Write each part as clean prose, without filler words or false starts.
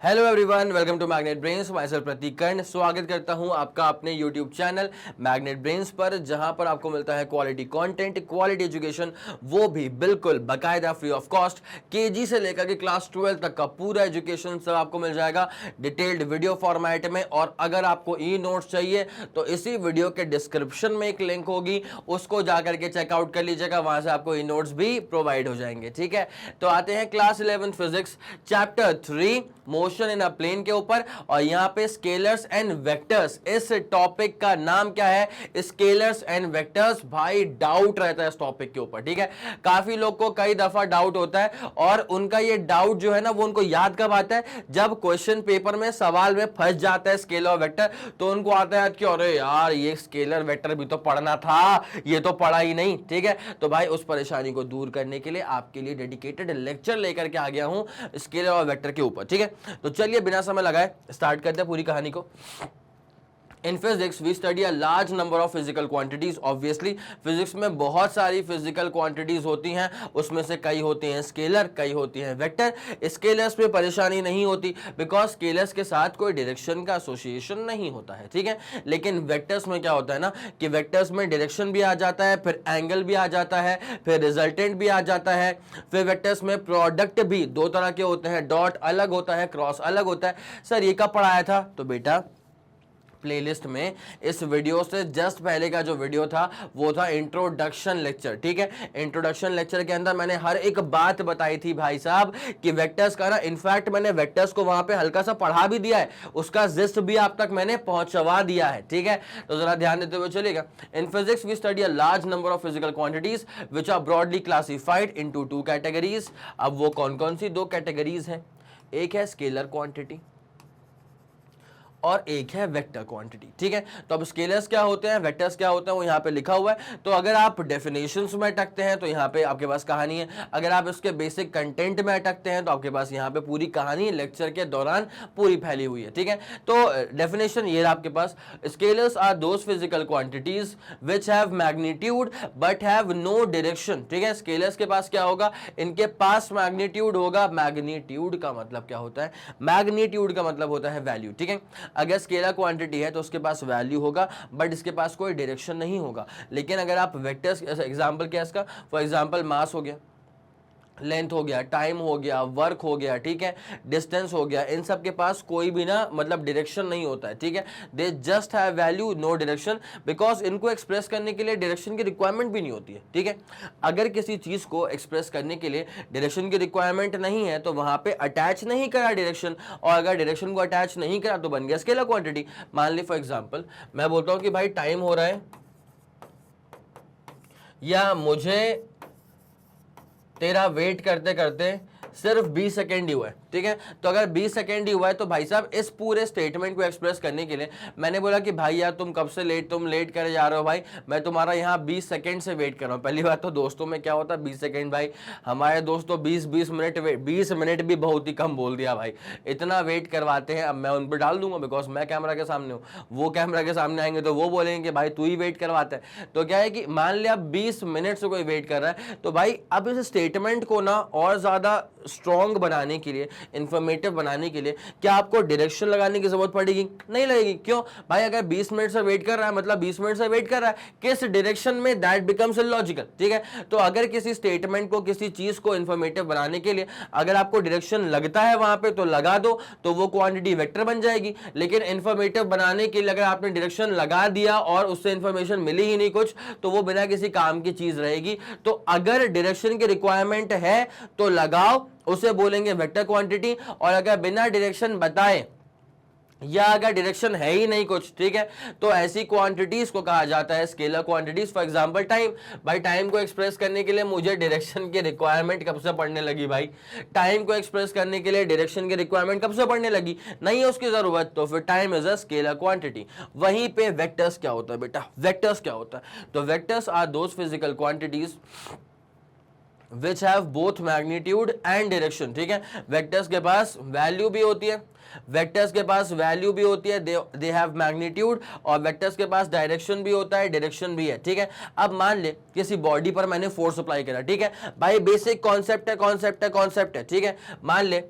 Hello everyone, welcome to Magnet Brains. Myself Prateek Karn स्वागत करता हूं आपका अपने यूट्यूब चैनल मैग्नेट ब्रेन्स पर, जहां पर आपको मिलता है क्वालिटी कंटेंट, क्वालिटी एजुकेशन, वो भी बिल्कुल बाकायदा फ्री ऑफ कॉस्ट। केजी से लेकर के क्लास 12 तक का पूरा एजुकेशन सब आपको मिल जाएगा डिटेल्ड वीडियो फॉर्मेट में। और अगर आपको ई नोट्स चाहिए तो इसी वीडियो के डिस्क्रिप्शन में एक लिंक होगी, उसको जाकर के चेकआउट कर लीजिएगा, वहां से आपको ई नोट्स भी प्रोवाइड हो जाएंगे। ठीक है, तो आते हैं class 11 physics chapter 3 motion in a plane के ऊपर। और यहां पे स्केलर्स एंड वेक्टर्स, इस टॉपिक का नाम क्या है? Scalars and vectors. भाई डाउट रहता है इस टॉपिक के ऊपर, ठीक है। काफी लोग को कई दफा डाउट होता है और उनका ये डाउट जो है ना, वो उनको याद कब आता है? जब क्वेश्चन पेपर में सवाल में फंस जाता है स्केलर और वेक्टर, तो उनको आता है कि अरे यार ये स्केलर वेक्टर भी तो पढ़ना था, ये तो पढ़ा ही नहीं। ठीक है, तो भाई उस परेशानी को दूर करने के लिए आपके लिए डेडिकेटेड लेक्चर लेकर के आ गया हूं स्केलर और वेक्टर के ऊपर। ठीक है, तो चलिए बिना समय लगाए स्टार्ट करते हैं पूरी कहानी को। In physics, we study a large number of physical quantities. Obviously, physics में बहुत सारी physical quantities होती हैं, उसमें से कई होती हैं स्केलर, कई होती हैं वेक्टर। स्केलर्स पे परेशानी नहीं होती बिकॉज स्केलर्स के साथ कोई डायरेक्शन का एसोसिएशन नहीं होता है। ठीक है, लेकिन वेक्टर्स में क्या होता है ना कि वेक्टर्स में डायरेक्शन भी आ जाता है, फिर एंगल भी आ जाता है, फिर रिजल्टेंट भी आ जाता है। फिर वेक्टर्स में प्रोडक्ट भी दो तरह के होते हैं, डॉट अलग होता है, क्रॉस अलग होता है। सर ये कब पढ़ाया था? तो बेटा प्लेलिस्ट में इस वीडियो से जस्ट पहले का जो वीडियो था वो था इंट्रोडक्शन लेक्चर। ठीक है, इंट्रोडक्शन लेक्चर के अंदर मैंने हर एक बात बताई थी भाई साहब कि वेक्टर्स का ना, इनफैक्ट मैंने वेक्टर्स को वहां पे हल्का सा पढ़ा भी दिया है, उसका जिस्ट भी आप तक मैंने पहुंचवा दिया है। ठीक है, तो जरा ध्यान देते हुए चलेगा। In physics we study a large number of physical quantities which are broadly classified into two categories. अब वो कौन कौन सी दो कैटेगरीज हैं? एक है स्केलर क्वांटिटी और एक है वेक्टर क्वांटिटी। ठीक है, तो अब स्केलर्स क्या होते हैं, वेक्टर्स क्या होते हैं, वो यहाँ पे लिखा हुआ है। तो अगर आप डेफिनेशंस में अटकते हैं तो यहाँ पे आपके पास कहानी है, अगर आप इसके बेसिक कंटेंट में अटकते हैं तो आपके पास यहाँ पे पूरी कहानी लेक्चर के दौरान पूरी फैली हुई है। ठीक है, तो डेफिनेशन ये आपके पास, scalars are those physical quantities which have magnitude but have no direction. ठीक है, स्केलर्स के पास क्या होगा? इनके पास मैग्नीट्यूड होगा। मैग्नीट्यूड का मतलब क्या होता है? मैग्नीट्यूड का मतलब होता है वैल्यू। ठीक है, अगर स्केलर क्वांटिटी है तो उसके पास वैल्यू होगा बट इसके पास कोई डायरेक्शन नहीं होगा। लेकिन अगर आप वेक्टर्स, एग्जांपल क्या है इसका? फॉर एग्जांपल मास हो गया, लेंथ हो गया, टाइम हो गया, वर्क हो गया, ठीक है, डिस्टेंस हो गया, इन सब के पास कोई भी ना मतलब डायरेक्शन नहीं होता है। ठीक है, they just have value, no direction, because इनको एक्सप्रेस करने के लिए डायरेक्शन की रिक्वायरमेंट भी नहीं होती है। ठीक है, अगर किसी चीज को एक्सप्रेस करने के लिए डायरेक्शन की रिक्वायरमेंट नहीं है तो वहां पे अटैच नहीं करा डायरेक्शन, और अगर डायरेक्शन को अटैच नहीं करा तो बन गया स्केलर क्वांटिटी। मान ली फॉर एग्जाम्पल मैं बोलता हूं कि भाई टाइम हो रहा है या मुझे तेरा वेट करते करते सिर्फ 20 सेकेंड ही हुआ है। ठीक है, तो अगर 20 सेकेंड ही हुआ है तो भाई साहब इस पूरे स्टेटमेंट को एक्सप्रेस करने के लिए मैंने बोला कि भाई यार तुम कब से तुम लेट करे जा रहे हो भाई, मैं तुम्हारा यहाँ 20 सेकेंड से वेट कर रहा हूँ। पहली बात तो दोस्तों में क्या होता है 20 सेकेंड, भाई हमारे दोस्तों 20 मिनट वेट, 20 मिनट भी बहुत ही कम बोल दिया भाई, इतना वेट करवाते हैं। अब मैं उन पर डाल दूंगा बिकॉज मैं कैमरा के सामने हूँ, वो कैमरा के सामने आएंगे तो वो बोलेंगे कि भाई तू ही वेट करवाता है। तो क्या है कि मान लिया 20 मिनट से कोई वेट कर रहा है, तो भाई अब इस स्टेटमेंट को ना और ज्यादा स्ट्रॉन्ग बनाने के लिए, इंफॉर्मेटिव बनाने के लिए क्या आपको डायरेक्शन लगाने की जरूरत पड़ेगी? नहीं लगेगी। क्यों भाई? अगर 20 मिनट से वेट कर रहा है मतलब 20 मिनट से वेट कर रहा है, किस डायरेक्शन में, दैट बिकम्स इलॉजिकल। ठीक है, तो अगर किसी स्टेटमेंट को, किसी चीज को इंफॉर्मेटिव बनाने के लिए अगर आपको डायरेक्शन लगता है वहां पे तो लगा दो, तो वो क्वांटिटी वेक्टर बन जाएगी। लेकिन इंफॉर्मेटिव बनाने के लिए अगर आपने डायरेक्शन लगा दिया और उससे इंफॉर्मेशन मिली ही नहीं कुछ, तो वो बिना किसी काम की चीज रहेगी। तो अगर डायरेक्शन की रिक्वायरमेंट है तो लगाओ, उसे बोलेंगे वेक्टर क्वांटिटी। और अगर बिना डायरेक्शन बताए या अगर डायरेक्शन है ही नहीं कुछ, ठीक है, तो ऐसी क्वांटिटीज को कहा जाता है scalar quantities. For example time, भाई टाइम को एक्सप्रेस करने के लिए मुझे डायरेक्शन की रिक्वायरमेंट कब से पड़ने लगी? भाई टाइम को एक्सप्रेस करने के लिए डायरेक्शन की रिक्वायरमेंट कब से पड़ने लगी? नहीं है उसकी जरूरत, तो फिर time is a scalar quantity. वहीं पे वेक्टर्स क्या होता है बेटा? वेक्टर्स क्या होता है? तो vectors are those physical quantities which have both magnitude and direction. ठीक है, वेक्टर्स के पास वैल्यू भी होती है, वेक्टर्स के पास वैल्यू भी होती है, दे हैव मैग्नीट्यूड, और वेक्टर्स के पास डायरेक्शन भी होता है, डायरेक्शन भी है। ठीक है, अब मान ले किसी बॉडी पर मैंने फोर्स अप्लाई करा, ठीक है भाई, बेसिक कॉन्सेप्ट है, कॉन्सेप्ट है, कॉन्सेप्ट है। ठीक है, मान ले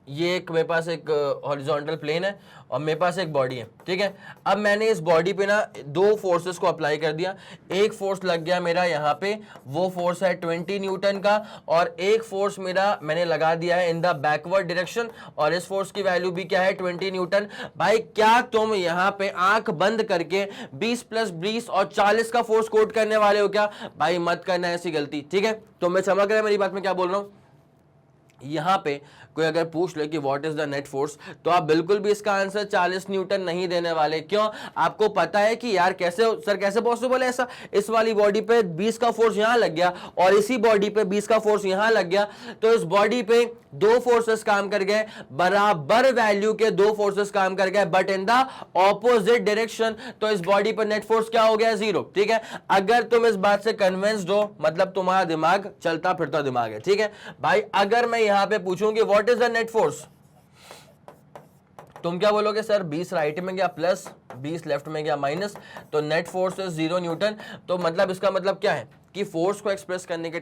ये एक मेरे पास एक हॉरिजॉन्टल प्लेन है और मेरे पास एक बॉडी है, ठीक है। अब मैंने इस बॉडी पे ना दो फोर्सेस को अप्लाई कर दिया। एक फोर्स लग गया मेरा यहाँ पे, वो फोर्स है 20 न्यूटन का, और एक फोर्स मेरा मैंने लगा दिया है इन द बैकवर्ड डायरेक्शन, और इस फोर्स की वैल्यू भी क्या है 20 न्यूटन। भाई क्या तुम यहाँ पे आंख बंद करके 20 प्लस 20 और 40 का फोर्स कोट करने वाले हो क्या? भाई मत करना ऐसी गलती, ठीक है। तो मैं समझ रहा है मेरी बात में क्या बोल रहा हूँ। यहां पे कोई अगर पूछ ले कि what is the net force, तो आप बिल्कुल भी इसका आंसर 40 न्यूटन नहीं देने वाले। क्यों? आपको पता है कि यार कैसे सर, कैसे पॉसिबल है ऐसा, इस वाली बॉडी पे 20 का फोर्स यहां लग गया और इसी बॉडी पे 20 का फोर्स यहां लग गया, तो इस बॉडी पे दो फोर्सेस काम कर गए, बराबर वैल्यू के दो फोर्सेस काम कर गए, but in the opposite direction. तो इस बॉडी पर नेट फोर्स क्या हो गया? 0, ठीक है। अगर तुम इस बात से कन्विंस्ड हो, मतलब तुम्हारा दिमाग चलता फिरता दिमाग है, ठीक है भाई। अगर मैं यहां पे पूछूं कि what is the net force, तुम क्या बोलोगे? सर 20 राइट में गया प्लस, 20 लेफ्ट में गया माइनस, तो नेट फोर्स इज 0 न्यूटन। तो मतलब इसका मतलब क्या है कि फोर्स को एक्सप्रेस करने के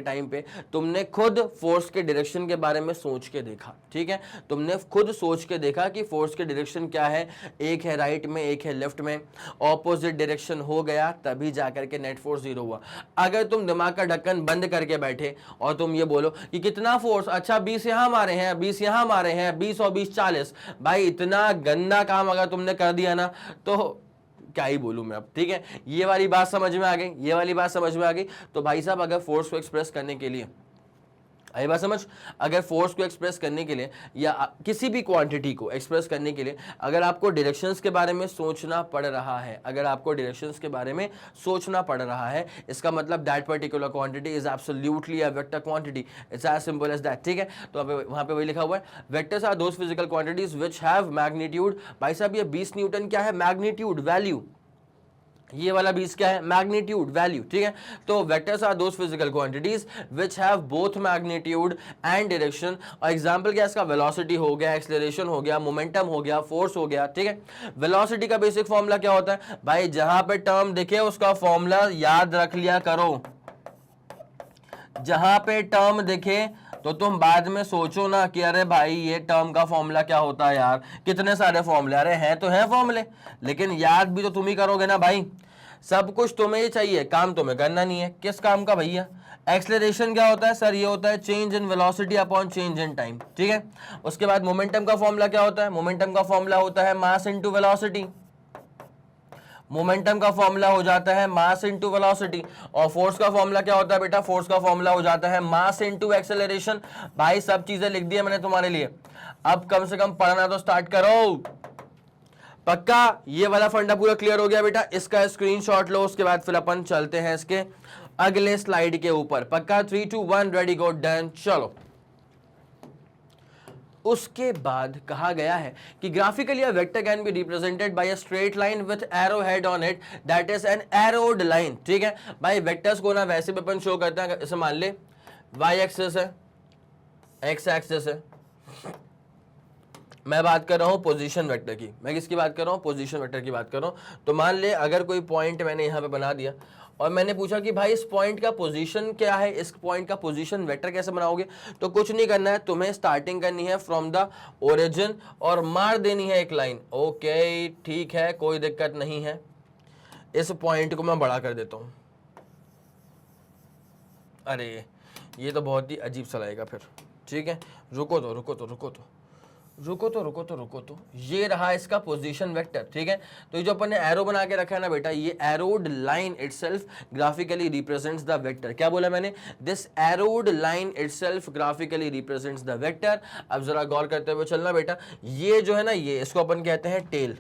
टाइम पे, तुमने खुद फोर्स के डायरेक्शन के बारे में सोच के देखा, ठीक है। तुमने खुद सोच के देखा कि फोर्स के डायरेक्शन क्या है, एक है राइट में, एक है लेफ्ट में, ऑपोजिट डायरेक्शन हो गया, तभी जाकर के नेट फोर्स 0 हुआ। अगर तुम दिमाग का ढक्कन बंद करके बैठे और तुम ये बोलो कि कितना फोर्स, अच्छा 20 यहां मारे हैं, 20 यहां मारे हैं, 20 और 20 40, भाई इतना गंदा काम अगर तुमने कर दिया ना, तो क्या ही बोलूं मैं अब, ठीक है। ये वाली बात समझ में आ गई, तो भाई साहब अगर फोर्स को एक्सप्रेस करने के लिए, आई बात समझ, अगर फोर्स को एक्सप्रेस करने के लिए या किसी भी क्वांटिटी को एक्सप्रेस करने के लिए अगर आपको डायरेक्शंस के बारे में सोचना पड़ रहा है, इसका मतलब that particular quantity is absolutely a vector quantity, it's as simple as that, ठीक है। तो वहां पे वही लिखा हुआ है, vectors are those physical quantities which have magnitude. भाई साहब ये 20 न्यूटन क्या है? Magnitude, value. ये वाला 20 क्या है? मैग्नीट्यूड, वैल्यू, ठीक है। तो vectors are those physical quantities which have both magnitude and direction. और एग्जांपल क्या है इसका? वेलोसिटी हो गया, एक्सेलरेशन हो गया, मोमेंटम हो गया, फोर्स हो गया, ठीक है। वेलोसिटी का बेसिक फॉर्मूला क्या होता है? भाई जहां पे टर्म दिखे उसका फॉर्मूला याद रख लिया करो। जहां पे टर्म दिखे तो तुम बाद में सोचो ना कि अरे भाई ये टर्म का फॉर्मूला क्या होता है यार, कितने सारे फॉर्मूले, अरे हैं तो हैं फॉर्मूले, लेकिन याद भी तो तुम ही करोगे ना भाई। सब कुछ तुम्हें ही चाहिए, काम तुम्हें करना नहीं है। किस काम का भैया? एक्सेलरेशन क्या होता है सर? ये होता है change in velocity upon change in time, ठीक है। उसके बाद मोमेंटम का फॉर्मूला क्या होता है? मोमेंटम का फॉर्मूला होता है मास इनटू वेलोसिटी। मोमेंटम का फॉर्मूला हो जाता है मास इनटू वेलोसिटी। और फोर्स का फॉर्मूला क्या होता है बेटा? फोर्स का फॉर्मूला हो जाता है मास इनटू एक्सेलरेशन। भाई सब चीजें लिख दी है मैंने तुम्हारे लिए, अब कम से कम पढ़ना तो स्टार्ट करो। पक्का ये वाला फंडा पूरा क्लियर हो गया बेटा? इसका स्क्रीनशॉट लो, उसके बाद फिर अपन चलते हैं इसके अगले स्लाइड के ऊपर। पक्का? 3 2 1 रेडी गो डन। चलो, उसके बाद कहा गया है कि graphically a vector can be represented by a straight line with arrow head on it that is an arrowed line, ठीक है भाई। वेक्टर्स को ना वैसे भी अपन शो करते हैं, इसे मान ले वाई एक्सिस है, एक्स एक्सिस है। मैं बात कर रहा हूं पोजीशन वेक्टर की, मैं किसकी बात कर रहा हूं? पोजीशन वेक्टर की बात कर रहा हूं। तो मान ले अगर कोई पॉइंट मैंने यहां पे बना दिया और मैंने पूछा कि भाई इस पॉइंट का पोजीशन क्या है, इस पॉइंट का पोजीशन वेक्टर कैसे बनाओगे? तो कुछ नहीं करना है, तुम्हें स्टार्टिंग करनी है फ्रॉम द ओरिजिन और मार देनी है एक लाइन। ओके ठीक है, कोई दिक्कत नहीं है। इस पॉइंट को मैं बड़ा कर देता हूं। अरे ये तो बहुत ही अजीब सा लगेगा फिर, ठीक है। रुको तो ये रहा इसका पोजीशन वेक्टर, ठीक है। तो ये जो अपन ने एरो बना के रखा है ना बेटा, ये arrowed line itself graphically represents the vector. क्या बोला मैंने? This arrowed line itself graphically represents the vector. अब जरा गौर करते हुए चलना बेटा, ये जो है ना, ये इसको अपन कहते हैं टेल।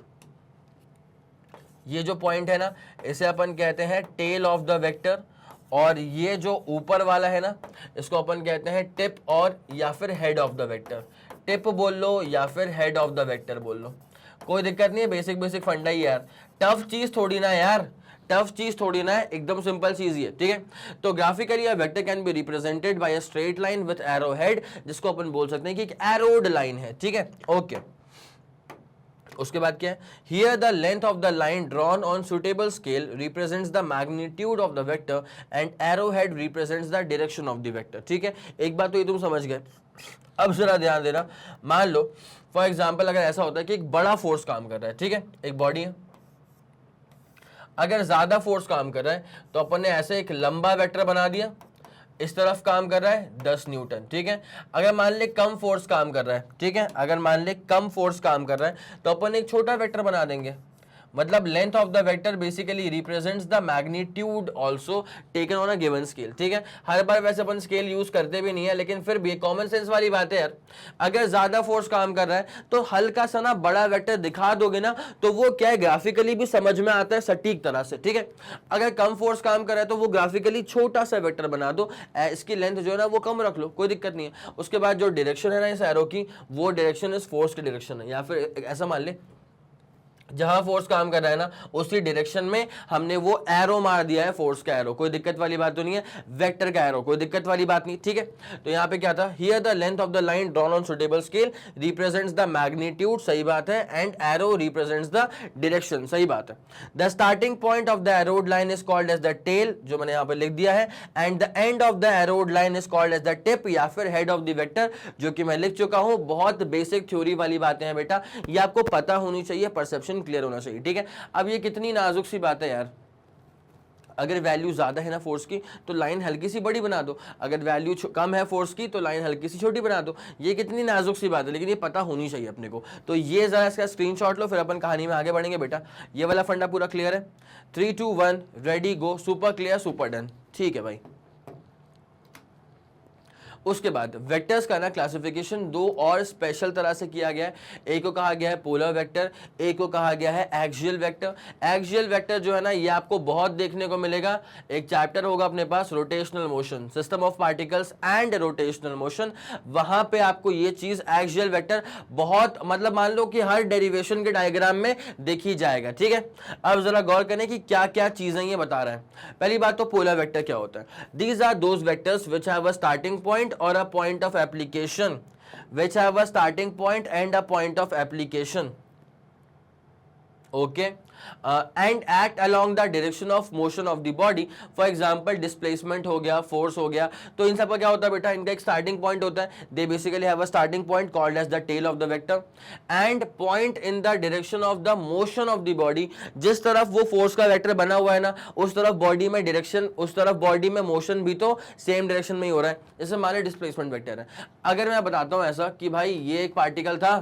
ये जो पॉइंट है ना, इसे अपन कहते हैं टेल ऑफ द वेक्टर। और ये जो ऊपर वाला है ना, इसको अपन कहते हैं टिप और या फिर head of the vector. Tip बोल लो या फिर हेड ऑफ द वेक्टर बोल लो, कोई दिक्कत नहीं है। बेसिक फंडा ही यार, टफ चीज थोड़ी ना यार, टफ चीज थोड़ी ना है, एकदम सिंपल चीज ही है, ठीक है। तो graphically a vector can be represented by a straight line with arrow head, जिसको अपन बोल सकते हैं कि एक एरोड लाइन है, ठीक है। ओके, उसके बाद क्या है, here the length of the line drawn on suitable scale represents the magnitude of the vector and arrow head represents the direction of the vector. ठीक है, एक बात तो ये तुम समझ गए। अब जरा ध्यान देना, मान लो फॉर एग्जाम्पल अगर ऐसा होता है कि एक बड़ा फोर्स काम कर रहा है, ठीक है, एक बॉडी है, अगर ज्यादा फोर्स काम कर रहा है तो अपन ने ऐसे एक लंबा वेक्टर बना दिया, इस तरफ काम कर रहा है 10 न्यूटन। ठीक है, अगर मान ले कम फोर्स काम कर रहा है, ठीक है, अगर मान ले कम फोर्स काम कर रहा है तो अपन एक छोटा वेक्टर बना देंगे, मतलब length of the vector basically represents the magnitude also taken on a given scale. ठीक है, हर बार वैसे अपन स्केल यूज करते भी नहीं है, लेकिन फिर भी कॉमन सेंस वाली बात है यार, अगर ज्यादा फोर्स काम कर रहा है तो हल्का सा ना बड़ा वेक्टर दिखा दोगे ना तो वो क्या है, ग्राफिकली भी समझ में आता है सटीक तरह से। ठीक है, अगर कम फोर्स काम कर रहा है तो वो ग्राफिकली छोटा सा वेक्टर बना दो, इसकी लेंथ जो है ना वो कम रख लो, कोई दिक्कत नहीं है। उसके बाद जो डायरेक्शन है ना इस एरो की, वो डायरेक्शन इस फोर्स की डायरेक्शन है, या फिर ऐसा मान ले जहां फोर्स काम कर रहा है ना उसी डायरेक्शन में हमने वो एरो मार दिया है, फोर्स का एरो, कोई दिक्कत वाली बात तो नहीं है, वेक्टर का एरो, कोई दिक्कत वाली बात नहीं। ठीक है, तो यहाँ पे क्या था, here the length of the line drawn on suitable scale represents the magnitude, सही बात है, and arrow represents the direction, सही बात है। The starting point of the arrowed line is called as the tail, जो मैंने यहाँ पे लिख दिया है, and the end of the arrowed line is called as the tip या फिर हेड ऑफ द वेक्टर, जो कि मैं लिख चुका हूं। बहुत बेसिक थ्योरी वाली बातें हैं बेटा, ये आपको पता होनी चाहिए, परसेप्शन क्लियर होना चाहिए। ठीक है, अब ये कितनी नाजुक सी बात है यार, अगर वैल्यू ज्यादा है ना फोर्स की तो लाइन हल्की सी बड़ी बना दो, अगर वैल्यू कम है फोर्स की तो लाइन हल्की सी छोटी बना दो। ये कितनी नाजुक सी बात है, लेकिन ये पता होनी चाहिए अपने को। तो ये जरा इसका स्क्रीनशॉट लो, फिर अपन कहानी में आगे बढ़ेंगे बेटा। ये वाला फंडा पूरा क्लियर है, 3 2 1 रेडी गो, सुपर क्लियर, सुपर डन। ठीक है भाई, उसके बाद वेक्टर्स का ना क्लासिफिकेशन दो और स्पेशल तरह से किया गया है। एक को कहा गया है पोलर वेक्टर, एक को कहा गया है एक्सियल वेक्टर। एक्सियल वेक्टर जो है ना ये आपको बहुत देखने को मिलेगा, एक चैप्टर होगा अपने पास rotational motion, system of particles and rotational motion, वहां पे आपको ये चीज एक्सियल वेक्टर बहुत, मतलब मान लो कि हर डेरिवेशन के डायग्राम में देखी जाएगा। ठीक है, अब जरा गौर करें कि क्या क्या चीजें ये बता रहा है। पहली बात तो पोलर वेक्टर क्या होता है, these are those vectors which have a starting point or a point of application, which have a starting point and a point of application, okay, and act along the direction of motion of the body. For example displacement हो गया, force हो गया, तो इन सब का क्या होता है बेटा, इनका एक starting point होता है, they basically have a starting point called as the tail of the vector and point in the direction of the motion of the body। जिस तरफ वो force का vector बना हुआ है ना उस तरफ body में direction, उस तरफ body में motion भी तो same direction में ही हो रहा है। जैसे मान लो displacement vector है, अगर मैं बताता हूं ऐसा कि भाई ये एक पार्टिकल था,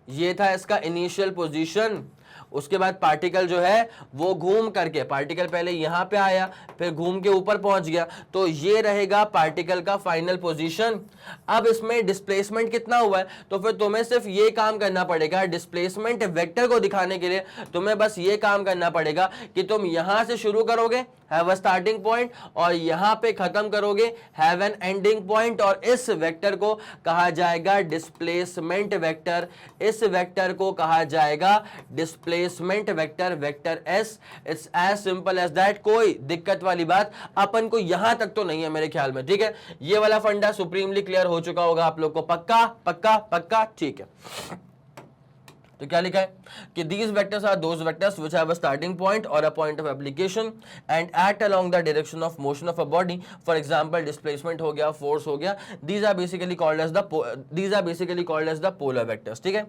ये था इसका इनिशियल पोजीशन, उसके बाद पार्टिकल जो है वो घूम करके, पार्टिकल पहले यहां पे आया फिर घूम के ऊपर पहुंच गया, तो ये रहेगा पार्टिकल का फाइनल पोजीशन। अब इसमें डिस्प्लेसमेंट कितना हुआ है, तो फिर तुम्हें सिर्फ ये काम करना पड़ेगा, डिस्प्लेसमेंट वेक्टर को दिखाने के लिए तुम्हें बस ये काम करना पड़ेगा कि तुम यहां से शुरू करोगे, हैव अ स्टार्टिंग पॉइंट, और यहां पे खत्म करोगे, हैव एन एंडिंग पॉइंट, और इस वेक्टर को कहा जाएगा डिस्प्लेसमेंट वेक्टर, इस वेक्टर को कहा जाएगा displacement vector, vector S. It's as simple as that, कोई दिक्कत वाली बात अपन को यहां तक तो नहीं है मेरे ख्याल में। ठीक है, ये वाला फंडा सुप्रीमली क्लियर हो चुका होगा आप लोग को, पक्का पक्का पक्का। ठीक है, तो क्या लिखा है कि these vectors are those vectors which have a starting point or a point of application and act along the direction of motion of a body। for example displacement हो गया, force हो गया, these are basically called as the polar vectors। ठीक है,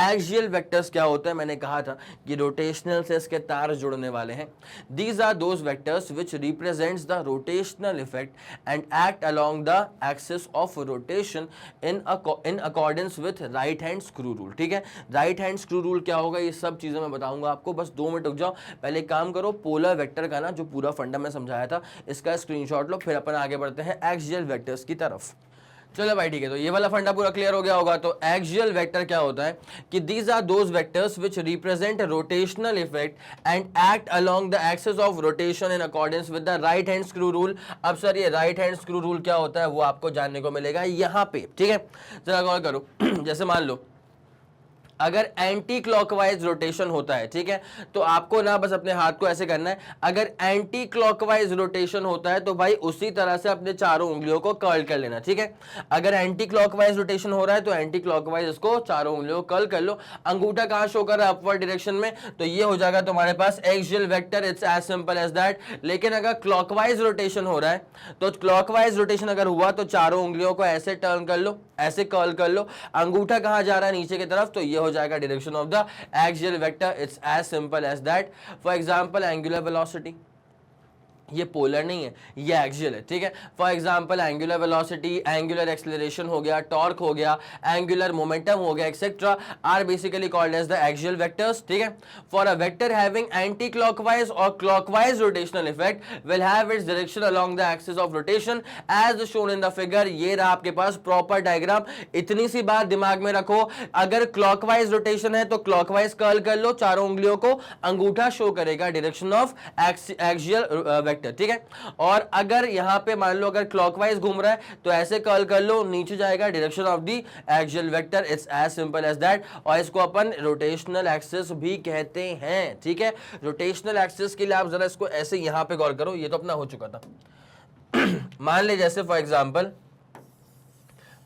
axial vectors क्या होता है, मैंने कहा था कि rotational से इसके तार जुड़ने वाले हैं। these are those vectors which represents the rotational effect and act along the axis of rotation in accordance with right hand screw rule। ठीक है, right hand स्क्रू रूल क्या होगा ये सब चीजें मैं बताऊंगा आपको, बस 2 मिनट रुक जाओ। पहले काम करो, पोलर वेक्टर का ना जो पूरा फंडा मैं समझाया था इसका स्क्रीनशॉट लो, फिर अपन आगे बढ़ते हैं एक्सियल वेक्टर्स की तरफ। चलो भाई ठीक है, तो ये वाला फंडा पूरा क्लियर हो गया होगा। तो एक्सियल वेक्टर क्या होता है कि these are those vectors which represent rotational effect and act along the axis of rotation in accordance with the right hand screw rule. अब सर ये राइट हैंड स्क्रू रूल क्या होता है वो आपको जानने को मिलेगा यहाँ पे। ठीक है, जरा गौर करो, जैसे मान लो अगर एंटी क्लॉकवाइज रोटेशन होता है, ठीक है, तो आपको ना बस अपने हाथ को ऐसे करना है। अगर एंटी क्लॉकवाइज रोटेशन होता है तो भाई उसी तरह से अपने चारों उंगलियों को कर्ल कर लेना, ठीक है। अगर एंटी क्लॉकवाइज रोटेशन हो रहा है तो एंटी क्लॉकवाइज इसको चारों उंगलियों को कर्ल कर लो। अंगूठा कहां शो कर रहा है? अपवर्ड डायरेक्शन में, तो ये हो जाएगा तुम्हारे पास axial vector. It's as simple as that. लेकिन अगर क्लॉकवाइज रोटेशन हो रहा है तो क्लॉकवाइज रोटेशन अगर हुआ तो चारों उंगलियों को ऐसे टर्न कर लो, ऐसे कर्ल कर लो। अंगूठा कहां जा रहा है? नीचे की तरफ, तो ये हो जाएगा direction of the axial vector. It's as simple as that. For example angular velocity, ये पोलर नहीं है, ये एक्सियल है, ठीक है। For example angular velocity, angular acceleration हो गया, टॉर्क हो गया, एंगुलर मोमेंटम हो गया, etcetera are basically called as the axial vectors, ठीक है। For a vector having anti clockwise और clockwise rotational effect will have its direction along the axis of rotation as shown in the figure. ये रहा आपके पास proper diagram. इतनी सी बात दिमाग में रखो, अगर क्लॉकवाइज रोटेशन है तो क्लॉकवाइज कर्ल कर लो चारों उंगलियों को, अंगूठा शो करेगा डायरेक्शन ऑफ एक्सियल, ठीक है। और अगर यहां पे मान लो अगर क्लॉकवाइज घूम रहा है तो ऐसे कर्ल कर लो, नीचे जाएगा direction of the axial vector. It's as simple as that. और इसको अपन रोटेशनल एक्सिस भी कहते हैं, ठीक है। रोटेशनल एक्सिस के लिए आप जरा इसको ऐसे यहां पे गौर करो, ये तो अपना हो चुका था। मान ले जैसे फॉर एग्जांपल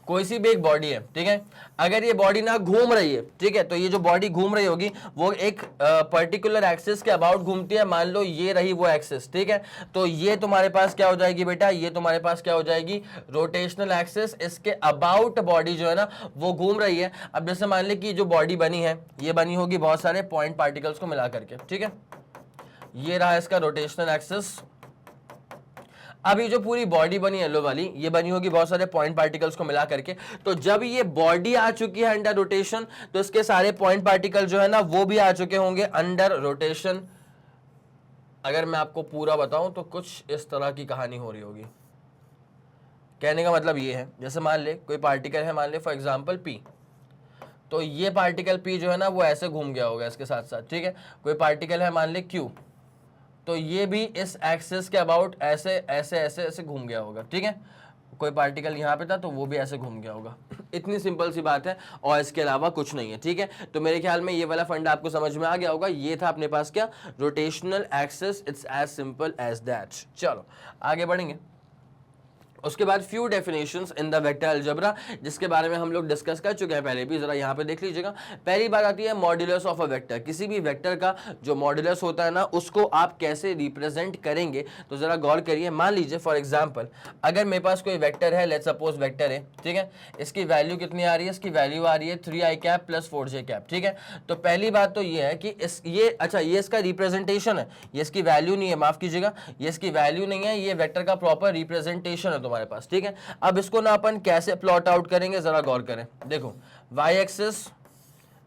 कोई सी भी एक बॉडी है, ठीक है, अगर ये बॉडी ना घूम रही है, ठीक है, तो ये जो बॉडी घूम रही होगी वो एक पर्टिकुलर एक्सिस के अबाउट घूमती है। मान लो ये रही वो एक्सिस, ठीक है, तो ये तुम्हारे पास क्या हो जाएगी बेटा? ये तुम्हारे पास क्या हो जाएगी? Rotational axis. इसके अबाउट बॉडी जो है ना वो घूम रही है। अब जैसे मान ले कि जो बॉडी बनी है ये बनी होगी बहुत सारे पॉइंट पार्टिकल्स को मिला करके, ठीक है, ये रहा इसका रोटेशनल एक्सिस। अभी जो पूरी बॉडी बनी येलो वाली, ये बनी होगी बहुत सारे पॉइंट पार्टिकल्स को मिला करके। तो जब ये बॉडी आ चुकी है अंडर रोटेशन तो इसके सारे पॉइंट पार्टिकल जो है ना वो भी आ चुके होंगे अंडर रोटेशन। अगर मैं आपको पूरा बताऊं तो कुछ इस तरह की कहानी हो रही होगी। कहने का मतलब ये है, जैसे मान ले कोई पार्टिकल है, मान ले फॉर एग्जांपल पी, तो ये पार्टिकल पी जो है ना वो ऐसे घूम गया होगा इसके साथ साथ, ठीक है। कोई पार्टिकल है मान ले क्यू, तो ये भी इस एक्सिस के अबाउट ऐसे ऐसे ऐसे ऐसे घूम गया होगा, ठीक है। कोई पार्टिकल यहाँ पे था तो वो भी ऐसे घूम गया होगा। इतनी सिंपल सी बात है और इसके अलावा कुछ नहीं है, ठीक है। तो मेरे ख्याल में ये वाला फंडा आपको समझ में आ गया होगा। ये था अपने पास क्या? Rotational axis. It's as simple as that. चलो आगे बढ़ेंगे। उसके बाद few definitions in the vector algebra, जिसके बारे में हम लोग डिस्कस कर चुके हैं पहले भी, जरा यहाँ पे देख लीजिएगा। पहली बात आती है मॉड्यूलस ऑफ अ वेक्टर। किसी भी वेक्टर का जो मॉड्यूलस होता है ना उसको आप कैसे रिप्रेजेंट करेंगे, तो जरा गौर करिए। मान लीजिए फॉर एग्जाम्पल अगर मेरे पास कोई वेक्टर है, लेट्स सपोज वेक्टर है, ठीक है, इसकी वैल्यू कितनी आ रही है? इसकी वैल्यू आ रही है 3i cap plus 4j cap, ठीक है। तो पहली बात तो ये है कि ये अच्छा ये इसका रिप्रेजेंटेशन है, ये इसकी वैल्यू नहीं है, माफ कीजिएगा, ये इसकी वैल्यू नहीं है, ये वेक्टर का प्रॉपर रिप्रेजेंटेशन है तुम्हारे पास, ठीक है। अब इसको ना अपन कैसे प्लॉट आउट करेंगे जरा गौर करें। देखो y एक्सिस,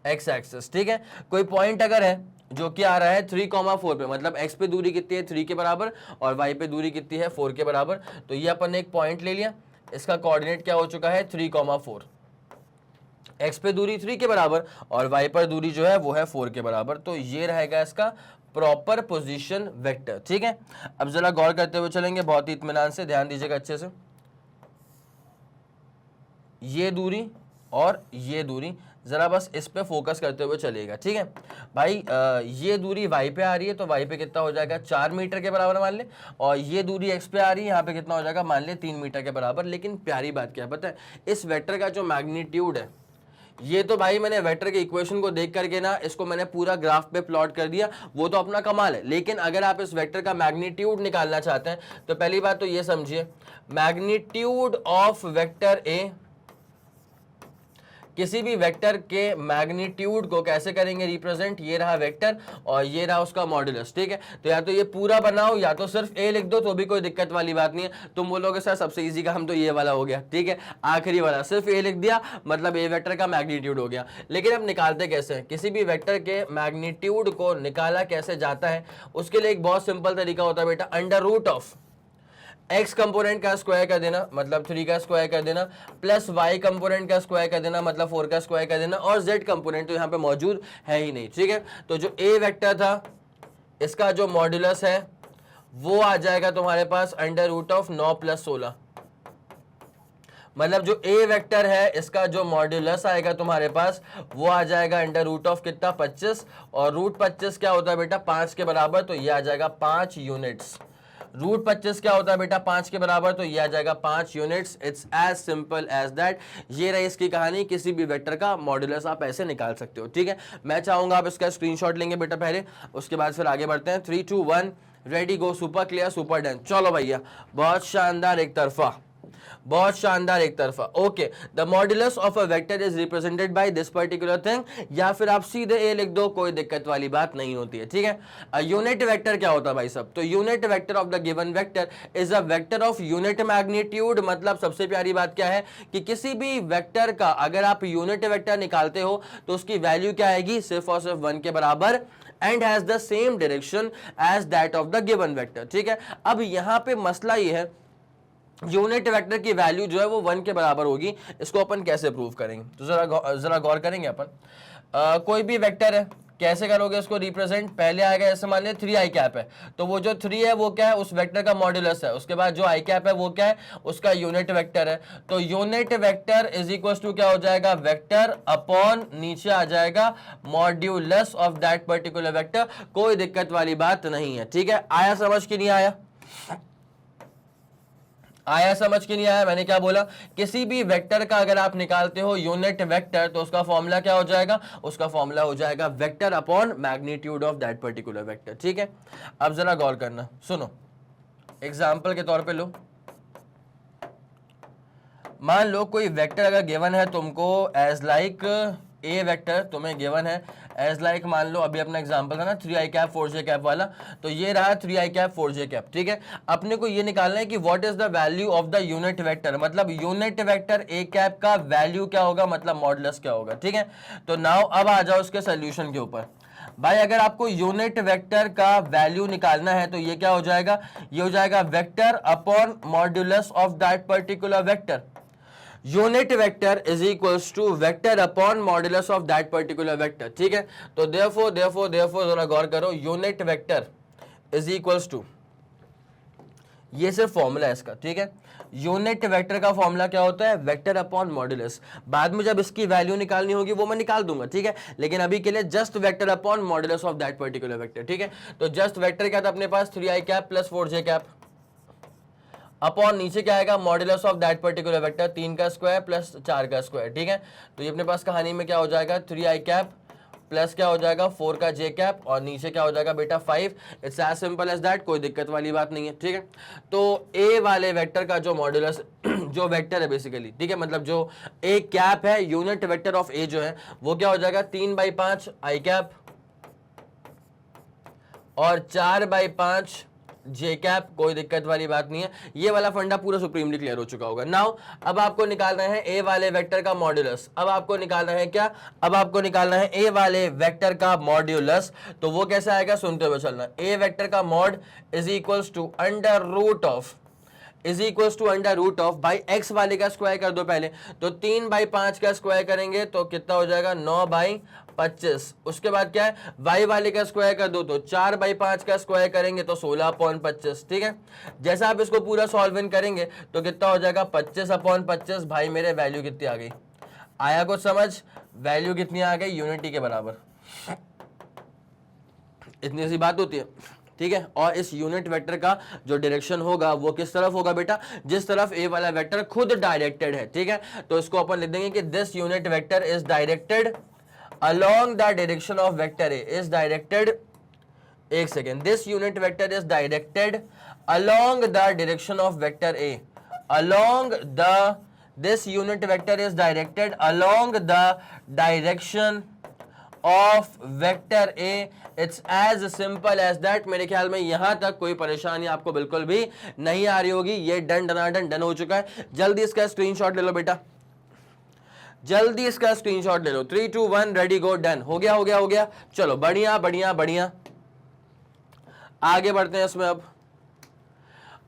x एक्सिस, ठीक है। कोई पॉइंट अगर है जो कि आ रहा है 3,4 पे, मतलब x पे दूरी कितनी है 3 के बराबर और y पे दूरी कितनी है 4 के बराबर। तो ये अपन ने एक पॉइंट ले लिया, इसका कोऑर्डिनेट क्या हो चुका है 3,4, x पे दूरी 3 के बराबर और y पर दूरी जो है वो है 4 के बराबर। तो ये रहेगा इसका प्रॉपर पोजीशन वेक्टर, ठीक है। अब जरा गौर करते हुए चलेंगे, बहुत ही इत्मीनान से, ध्यान दीजिएगा अच्छे से। ये दूरी और ये दूरी, जरा बस इस पे फोकस करते हुए चलिएगा, ठीक है भाई। ये दूरी y पे आ रही है तो y पे कितना हो जाएगा 4 मीटर के बराबर मान ले, और ये दूरी x पे आ रही है, यहाँ पे कितना हो जाएगा मान ले 3 मीटर के बराबर। लेकिन प्यारी बात क्या है पता है? इस वेक्टर का जो मैग्नीट्यूड है, ये तो भाई मैंने वेक्टर के इक्वेशन को देख करके ना इसको मैंने पूरा ग्राफ पे प्लॉट कर दिया, वो तो अपना कमाल है। लेकिन अगर आप इस वेक्टर का मैग्नीट्यूड निकालना चाहते हैं तो पहली बात तो ये समझिए, मैग्नीट्यूड ऑफ वेक्टर ए, किसी भी वेक्टर के मैग्नीट्यूड को कैसे करेंगे रिप्रेजेंट? ये रहा वेक्टर और ये रहा उसका मॉड्यूलस, ठीक है। तो या तो ये पूरा बनाओ या तो सिर्फ ए लिख दो, तो भी कोई दिक्कत वाली बात नहीं है। तुम बोलोगे सर सबसे इजी काम तो ये वाला हो गया, ठीक है, आखिरी वाला सिर्फ ए लिख दिया मतलब ए वेक्टर का मैग्नीट्यूड हो गया। लेकिन अब निकालते कैसे हैं? किसी भी वेक्टर के मैग्नीट्यूड को निकाला कैसे जाता है, उसके लिए एक बहुत सिंपल तरीका होता है बेटा, under root of x component का स्क्वायर कर देना मतलब 3 का स्क्वायर कर देना, प्लस y कंपोनेंट का स्क्वायर कर देना मतलब 4 का स्क्वायर कर देना, और z कंपोनेंट तो यहाँ पे मौजूद है ही नहीं, ठीक है। तो जो a वेक्टर था इसका जो मॉड्यूलस है वो आ जाएगा तुम्हारे पास अंडर रूट ऑफ 9 + 16, मतलब जो ए वेक्टर है इसका जो मॉड्यूलस आएगा तुम्हारे पास वो आ जाएगा अंडर रूट ऑफ कितना 25, और रूट 25 क्या होता है बेटा 5 के बराबर, तो ये आ जाएगा 5 यूनिट्स। रूट 25 क्या होता है बेटा 5 के बराबर, तो ये आ जाएगा 5 units. It's as simple as that. ये रही इसकी कहानी, किसी भी वेक्टर का मॉड्यूलस आप ऐसे निकाल सकते हो। ठीक है, मैं चाहूंगा आप इसका स्क्रीनशॉट लेंगे बेटा पहले, उसके बाद फिर आगे बढ़ते हैं। 3 2 1 रेडी गो, सुपर क्लियर सुपर डन। चलो भैया, बहुत शानदार एक तरफा, बहुत शानदार एक तरफा। Okay, the modulus of a vector is represented by this particular thing, या फिर आप सीधे ए लिख दो, कोई दिक्कत वाली बात नहीं होती है। ठीक है, यूनिट वेक्टर क्या होता है भाई साहब, तो unit vector of the given vector is a vector of unit magnitude. मतलब सबसे प्यारी बात क्या है कि किसी भी वेक्टर का अगर आप यूनिट वेक्टर निकालते हो तो उसकी वैल्यू क्या आएगी, सिर्फ और सिर्फ 1 के बराबर, and has the same direction as that of the given vector. ठीक है, अब यहां पे मसला ये है, यूनिट वेक्टर की वैल्यू जो है वो 1 के बराबर होगी। इसको अपन कैसे प्रूव करेंगे, तो जरा गौर करेंगे अपन। कोई भी वेक्टर है, कैसे करोगे इसको रिप्रेजेंट, पहले आएगा जैसे मान लिया 3 आई कैप है, तो वो जो 3 है वो क्या है, उस वेक्टर का मॉड्यूलस है। उसके बाद जो आई कैप है वो क्या है, उसका यूनिट वेक्टर है। तो unit vector is equal to क्या हो जाएगा, वेक्टर अपॉन नीचे आ जाएगा modulus of that particular vector. कोई दिक्कत वाली बात नहीं है। ठीक है, आया समझ कि नहीं आया, आया समझ कि नहीं आया। मैंने क्या बोला, किसी भी वेक्टर का अगर आप निकालते हो यूनिट वेक्टर तो उसका फॉर्मूला क्या हो जाएगा, उसका फॉर्मूला हो जाएगा vector upon magnitude of that particular vector. ठीक है, अब जरा गौर करना, सुनो एग्जांपल के तौर पे लो, मान लो कोई वेक्टर अगर गिवन है तुमको एज लाइक ए वेक्टर तुम्हें गिवन है एज लाइक, मान लो अभी अपना एग्जांपल था ना 3 आई कैप 4 जे कैप वाला, तो ये रहा 3 आई कैप 4 जे कैप। ठीक है, अपने को ये निकालना है कि what is the value of the unit vector, मतलब यूनिट वेक्टर ए कैप का वैल्यू क्या होगा, मतलब मॉडुलस क्या होगा। ठीक है, तो नाउ अब आ जाओ उसके सोल्यूशन के ऊपर। भाई अगर आपको यूनिट वेक्टर का वैल्यू निकालना है तो ये क्या हो जाएगा, ये हो जाएगा vector upon modulus of that particular vector. Unit vector is equals to vector upon modulus of that particular vector. ठीक है, तो देयरफॉर जरा गौर करो, unit vector is equals to, ये सिर्फ फॉर्मूला है इसका। ठीक है, यूनिट वेक्टर का फॉर्मूला क्या होता है, वेक्टर अपॉन मॉड्यूलस। बाद में जब इसकी वैल्यू निकालनी होगी वो मैं निकाल दूंगा। ठीक है, लेकिन अभी के लिए just vector upon modulus of that particular vector. ठीक है, तो जस्ट वेक्टर क्या था अपने पास, 3 आई कैप प्लस 4 जे कैप, अपॉन नीचे क्या आएगा, modulus of that particular vector, 3 का स्क्वायर प्लस 4 का स्क्वायर। ठीक है, तो ये अपने पास कहानी में क्या हो जाएगा, 3 आई कैप प्लस क्या हो जाएगा 4 का जे कैप, और नीचे क्या हो जाएगा बेटा 5। It's as simple as that, कोई दिक्कत वाली बात नहीं है। ठीक है, तो ए वाले वेक्टर का जो मॉड्यूलस जो वेक्टर है बेसिकली, ठीक है, मतलब जो ए कैप है, यूनिट वेक्टर ऑफ ए जो है वो क्या हो जाएगा 3/5 आई कैप और 4/5 जे कैप। कोई दिक्कत वाली बात नहीं है, ये वाला फंडा पूरा सुप्रीमली क्लियर हो चुका होगा। नाउ अब आपको निकालना है ए वाले वेक्टर का मॉड्यूलस। अब आपको निकालना है क्या, अब आपको निकालना है ए वाले वेक्टर का मॉड्यूलस। तो वो कैसे आएगा, सुनते हुए चलना। ए वेक्टर का mod is equals to under root of, is equals to under root of, भाई एक्स वाले का स्क्वायर कर दो पहले, तो 3/5 का स्क्वायर करेंगे तो कितना हो जाएगा 9/25। उसके बाद क्या है, वाई वाले का स्क्वायर कर दो तो 4/5 का स्क्वायर करेंगे तो 16/25। ठीक है, जैसा आप इसको पूरा सॉल्व इन करेंगे तो कितना हो जाएगा 25/25। भाई मेरे वैल्यू कितनी आ गई, आया कुछ समझ, वैल्यू कितनी आ गई, यूनिटी के बराबर। इतनी सी बात होती है। ठीक है, और इस यूनिट वेक्टर का जो डायरेक्शन होगा वो किस तरफ होगा बेटा, जिस तरफ ए वाला वेक्टर खुद डायरेक्टेड है। ठीक है, तो इसको अपन लिख देंगे कि this unit vector is directed along the direction of vector A, is directed, एक second, this unit vector is directed along the direction of vector A, along the, this unit vector is directed along the direction of vector A. It's as simple as that. मेरे ख्याल में यहां तक कोई परेशानी आपको बिल्कुल भी नहीं आ रही होगी। ये डन डनाडन डन हो चुका है। जल्दी इसका स्क्रीनशॉट ले लो बेटा, जल्दी इसका स्क्रीनशॉट ले लो। 3 2 1 रेडी गो, डन हो गया हो गया हो गया। चलो बढ़िया बढ़िया बढ़िया, आगे बढ़ते हैं इसमें।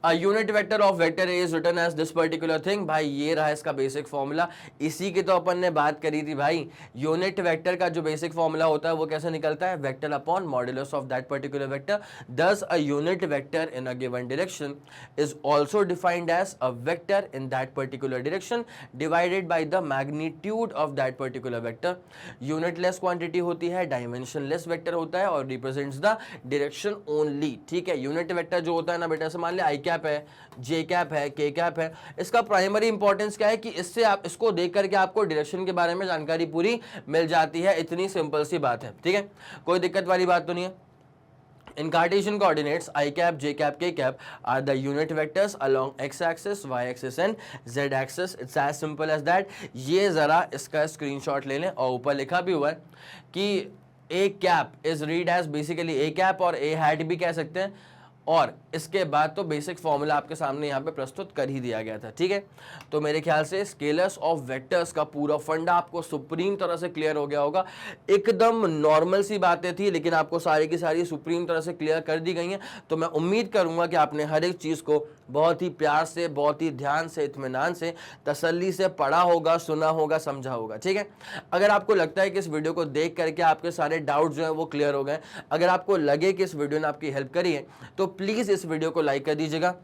A unit vector of vector A is written as this particular thing। भाई ये रहा इसका बेसिक फॉर्मूला, इसी की तो अपन ने बात करी थी भाई। यूनिट वेक्टर का जो बेसिक फॉर्मूला होता है वो कैसे निकलता है, vector upon modulus of that particular vector. Thus a unit vector in a given direction is also defined as a vector in that particular direction divided by the magnitude of that particular vector. Unitless quantity होती है, dimensionless vector होता है और represents the direction only. ठीक है, unit vector जो होता है ना बेटा, से मान लिया आई कैप है, जे कैप है, के कैप है, इसका प्राइमरी इंपॉर्टेंस क्या है कि इससे आप इसको देख करके आपको डायरेक्शन के बारे में जानकारी पूरी मिल जाती है। इतनी सिंपल सी बात है। ठीक है, कोई दिक्कत वाली बात तो नहीं है। In Cartesian coordinates, I cap, J cap, K cap are the unit vectors along x axis, y axis and z axis. It's as simple as that। ये जरा इसका स्क्रीनशॉट ले लें और ऊपर लिखा भी हुआ है कि A cap is read as basically A cap और A hat भी कह सकते हैं, और इसके बाद तो बेसिक फॉर्मूला आपके सामने यहाँ पे प्रस्तुत कर ही दिया गया था। ठीक है, तो मेरे ख्याल से स्केलर्स ऑफ वेक्टर्स का पूरा फंडा आपको सुप्रीम तरह से क्लियर हो गया होगा। एकदम नॉर्मल सी बातें थी, लेकिन आपको सारी की सारी सुप्रीम तरह से क्लियर कर दी गई हैं। तो मैं उम्मीद करूंगा कि आपने हर एक चीज़ को बहुत ही प्यार से, बहुत ही ध्यान से, इत्मीनान से, तसल्ली से पढ़ा होगा, सुना होगा, समझा होगा। ठीक है, अगर आपको लगता है कि इस वीडियो को देख करके आपके सारे डाउट जो है वो क्लियर हो गए, अगर आपको लगे कि इस वीडियो ने आपकी हेल्प करी है, तो प्लीज़ इस वीडियो को लाइक कर दीजिएगा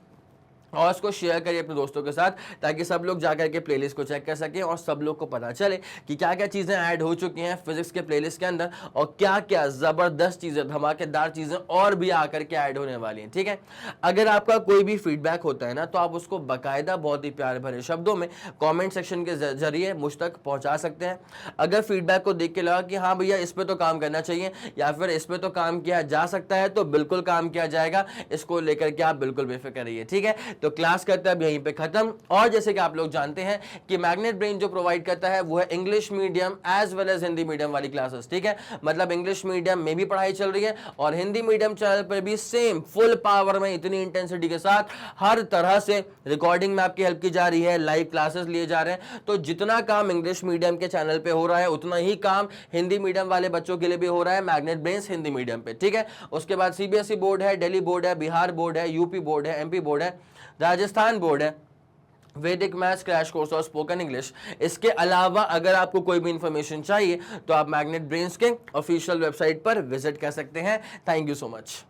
और इसको शेयर करिए अपने दोस्तों के साथ, ताकि सब लोग जाकर के प्लेलिस्ट को चेक कर सकें और सब लोग को पता चले कि क्या क्या चीज़ें ऐड हो चुकी हैं फिजिक्स के प्लेलिस्ट के अंदर और क्या क्या ज़बरदस्त चीज़ें, धमाकेदार चीज़ें और भी आकर के ऐड होने वाली हैं। ठीक है, अगर आपका कोई भी फीडबैक होता है ना, तो आप उसको बाकायदा बहुत ही प्यारे भरे शब्दों में कॉमेंट सेक्शन के जरिए मुझ तक पहुँचा सकते हैं। अगर फीडबैक को देख के लगा कि हाँ भैया इस पर तो काम करना चाहिए या फिर इस पर तो काम किया जा सकता है, तो बिल्कुल काम किया जाएगा। इसको लेकर के आप बिल्कुल बेफिक्र रहिए। ठीक है, तो क्लास करते हैं अब यहीं पे खत्म। और जैसे कि आप लोग जानते हैं कि मैग्नेट ब्रेन जो प्रोवाइड करता है वो है English medium as well as Hindi medium वाली क्लासेस। ठीक है, मतलब इंग्लिश मीडियम में भी पढ़ाई चल रही है और हिंदी मीडियम चैनल पर भी सेम फुल पावर में, इतनी इंटेंसिटी के साथ हर तरह से रिकॉर्डिंग में आपकी हेल्प की जा रही है, लाइव क्लासेस लिए जा रहे हैं। तो जितना काम इंग्लिश मीडियम के चैनल पे हो रहा है, उतना ही काम हिंदी मीडियम वाले बच्चों के लिए भी हो रहा है मैग्नेट ब्रेन्स हिंदी मीडियम पे। ठीक है, उसके बाद सीबीएसई बोर्ड है, दिल्ली बोर्ड है, बिहार बोर्ड है, यूपी बोर्ड है, एमपी बोर्ड है, राजस्थान बोर्ड है, वैदिक मैथ्स क्रैश कोर्स और स्पोकन इंग्लिश। इसके अलावा अगर आपको कोई भी इंफॉर्मेशन चाहिए तो आप मैग्नेट ब्रेन्स के ऑफिशियल वेबसाइट पर विजिट कर सकते हैं। Thank you so much.